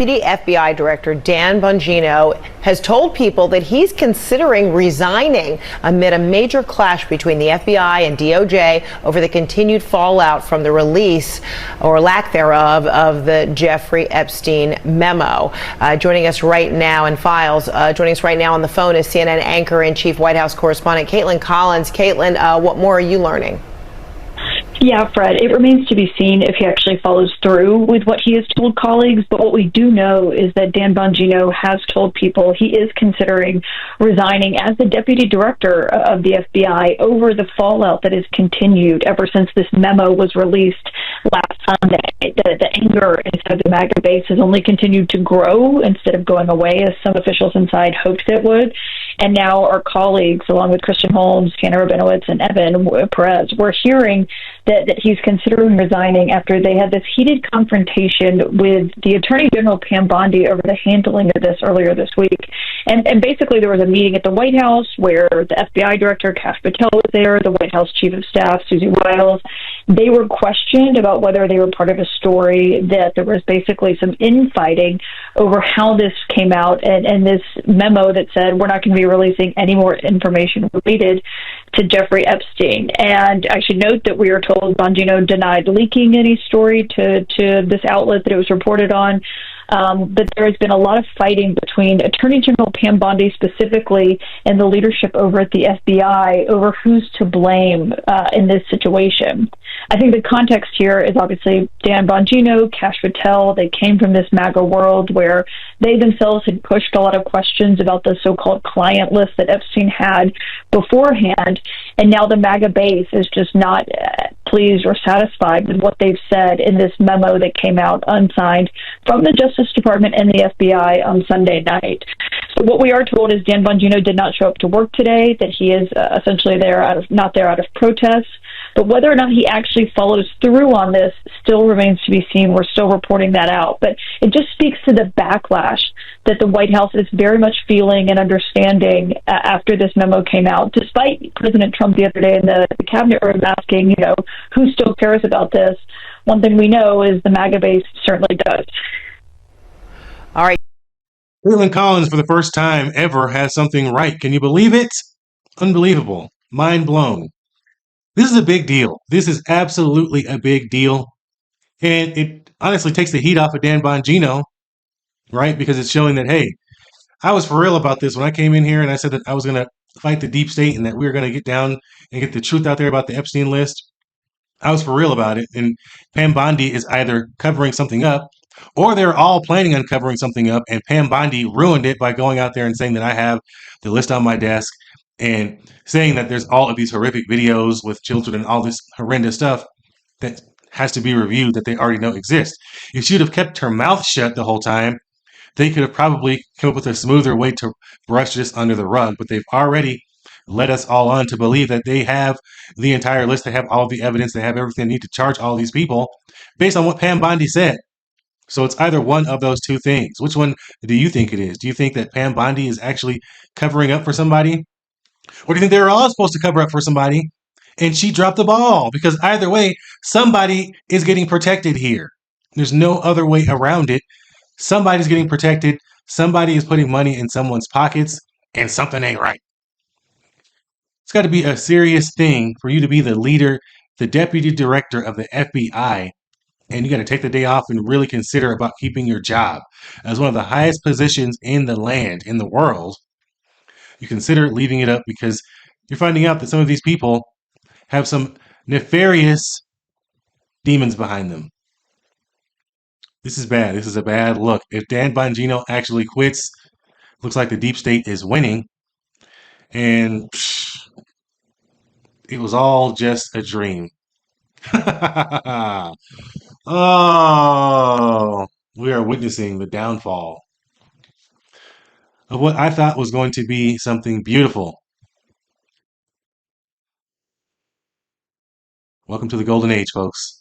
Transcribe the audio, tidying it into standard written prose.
Deputy FBI Director Dan Bongino has told people that he's considering resigning amid a major clash between the FBI and DOJ over the continued fallout from the release, or lack thereof, of the Jeffrey Epstein memo. Joining us right now on the phone is CNN anchor and chief White House correspondent Caitlin Collins. Caitlin, what more are you learning? Yeah, Fred, it remains to be seen if he actually follows through with what he has told colleagues. But what we do know is that Dan Bongino has told people he is considering resigning as the deputy director of the FBI over the fallout that has continued ever since this memo was released last Sunday. The anger inside the MAGA base has only continued to grow instead of going away, as some officials inside hoped it would. And now our colleagues, along with Christian Holmes, Tanner Rabinowitz, and Evan Perez, we're hearing that he's considering resigning after they had this heated confrontation with the Attorney General Pam Bondi over the handling of this earlier this week. And basically there was a meeting at the White House where the FBI Director, Kash Patel, was there, the White House Chief of Staff, Susie Wiles. They were questioned about whether they were part of a story that there was basically some infighting over how this came out, and this memo that said we're not going to be releasing any more information related to Jeffrey Epstein. And I should note that we are told Bongino denied leaking any story to this outlet that it was reported on. But there has been a lot of fighting between Attorney General Pam Bondi specifically and the leadership over at the FBI over who's to blame in this situation. I think the context here is obviously Dan Bongino, Kash Patel. They came from this MAGA world where they themselves had pushed a lot of questions about the so-called client list that Epstein had beforehand, and now the MAGA base is just not pleased or satisfied with what they've said in this memo that came out unsigned from the Justice Department and the FBI on Sunday night. So what we are told is Dan Bongino did not show up to work today, that he is essentially not there out of protest. But whether or not he actually follows through on this still remains to be seen. We're still reporting that out. But it just speaks to the backlash that the White House is very much feeling and understanding after this memo came out, despite President Trump the other day in the cabinet room asking, who still cares about this? One thing we know is the MAGA base certainly does. All right. Caitlin Collins, for the first time ever, has something right. Can you believe it? Unbelievable. Mind blown. This is a big deal. This is absolutely a big deal. And it honestly takes the heat off of Dan Bongino, right? Because it's showing that, hey, I was for real about this when I came in here and I said that I was going to fight the deep state and that we were going to get down and get the truth out there about the Epstein list. I was for real about it. And Pam Bondi is either covering something up, or they're all planning on covering something up, and Pam Bondi ruined it by going out there and saying that I have the list on my desk and saying that there's all of these horrific videos with children and all this horrendous stuff that has to be reviewed that they already know exist. If she'd have kept her mouth shut the whole time, they could have probably come up with a smoother way to brush this under the rug, but they've already led us all on to believe that they have the entire list, they have all the evidence, they have everything they need to charge all these people based on what Pam Bondi said. So it's either one of those two things. Which one do you think it is? Do you think that Pam Bondi is actually covering up for somebody? Or do you think they were all supposed to cover up for somebody and she dropped the ball? Because either way, somebody is getting protected here. There's no other way around it. Somebody's getting protected. Somebody is putting money in someone's pockets, and something ain't right. It's got to be a serious thing for you to be the leader, the deputy director of the FBI, and you got to take the day off and really consider about keeping your job as one of the highest positions in the land, in the world. You consider leaving it up because you're finding out that some of these people have some nefarious demons behind them. This is bad. This is a bad look. If Dan Bongino actually quits, looks like the deep state is winning. And it was all just a dream. Oh, we are witnessing the downfall of what I thought was going to be something beautiful. Welcome to the golden age, folks.